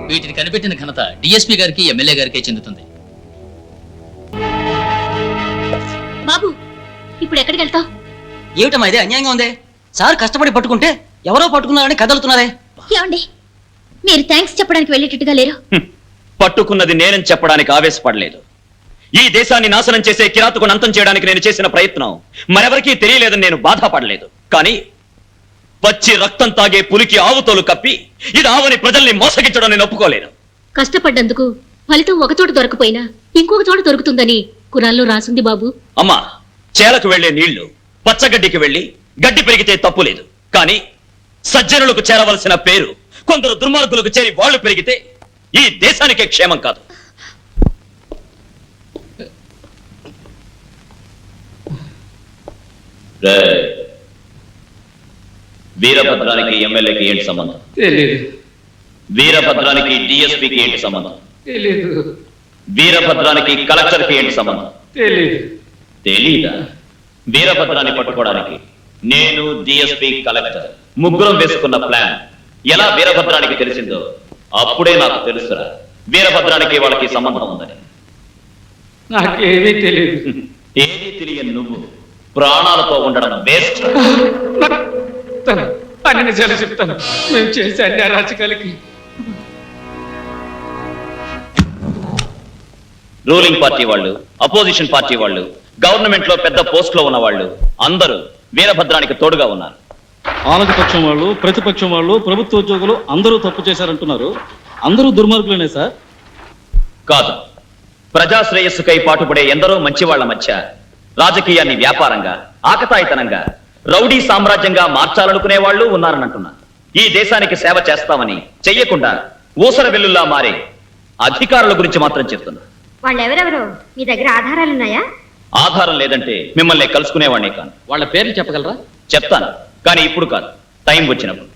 వీటిని కనిపెట్టిన ఘనత డిఎస్పీ గారికి ఎమ్మెల్యే గారికే చెందుతుంది. బాబు ఇప్పుడు ఎక్కడికి వెళ్తావు? ఏమిటమ్మా ఇదే అన్యాయంగా ఉంది. సార్ కష్టపడి పట్టుకుంటే ఎవరో పట్టుకున్నారని కదలుతున్నారే. ఏమండి మీరు థ్యాంక్స్ చెప్పడానికి వెళ్ళేటట్టుగా లేరు. పట్టుకున్నది నేనని చెప్పడానికి ఆవేశపడలేదు. ఈ దేశాన్ని నాశనం చేసే కిరాతకుని అంతం చేయడానికి నేను చేసిన ప్రయత్నం మరెవరికీ తెలియలేదని నేను బాధపడలేదు. కానీ పచ్చి రక్తం తాగే పులికి ఆవుతోలు కప్పి ఇది ఆవని ప్రజల్ని మోసగించడం నేను ఒప్పుకోలేను. కష్టపడ్డందుకు ఫలితం ఒక చోట దొరకపోయినా ఇంకొక చోట దొరుకుతుందని కురాల్లో రాసింది బాబు. అమ్మా, చేలకు వెళ్లే నీళ్లు పచ్చగడ్డికి వెళ్లి గడ్డి పెరిగితే తప్పు లేదు. కానీ సజ్జనులకు చేరవలసిన పేరు కొందరు దుర్మార్గులకు చేరి వాళ్లు పెరిగితే ఈ దేశానికే క్షేమం కాదు. వీరభద్రానికి ఎమ్మెల్యేకి ఏంటి సంబంధం? వీరభద్రానికి డిఎస్పీకి ఏంటి సంబంధం? వీరభద్రానికి కలెక్టర్కి ఏంటి సంబంధం? తెలీదా? వీరభద్రాన్ని పట్టుకోవడానికి నేను, డిఎస్పీ, కలెక్టర్ ముగ్గురం వేసుకున్న ప్లాన్ ఎలా వీరభద్రానికి తెలిసిందో అప్పుడే నాకు తెలుసురా వీరభద్రానికి వాళ్ళకి సంబంధం ఉందని. నాకేమీ తెలియదు. ఏదీ తెలియని నువ్వు ప్రాణాలతో ఉండడం వేస్ట్. అన్ని నిజాలు చెప్తాను. మేము చేసే అన్ని అరాచకాలకి రూలింగ్ పార్టీ వాళ్ళు, అపోజిషన్ పార్టీ వాళ్ళు, గవర్నమెంట్ లో పెద్ద పోస్ట్ లో ఉన్న వాళ్ళు అందరూ వీరభద్రానికి తోడుగా ఉన్నారు. ఆలకపక్షం వాళ్ళు, ప్రతిపక్షం వాళ్ళు, ప్రభుత్వ ఉద్యోగులు అందరూ తప్పు చేశారంటున్నారు. అందరూ దుర్మార్గులనే సార్? కాదు, ప్రజాశ్రేయస్సుకై పాటుపడే ఎందరో మంచి వాళ్ల మధ్య రాజకీయాన్ని వ్యాపారంగా, ఆకతాయితనంగా, రౌడీ సామ్రాజ్యంగా మార్చాలనుకునే వాళ్ళు ఉన్నారనంటున్నా. ఈ దేశానికి సేవ చేస్తామని చెయ్యకుండా ఊసర వెల్లుల్లా మారే అధికారుల గురించి మాత్రం చెప్తున్నా. వాళ్ళెవరెవరో మీ దగ్గర ఆధారాలున్నాయా? ఆధారం లేదంటే మిమ్మల్ని కలుసుకునేవాడిని కాను. వాళ్ళ పేర్లు చెప్పగలరా? చెప్తాను, కానీ ఇప్పుడు కాదు, టైం వచ్చినప్పుడు.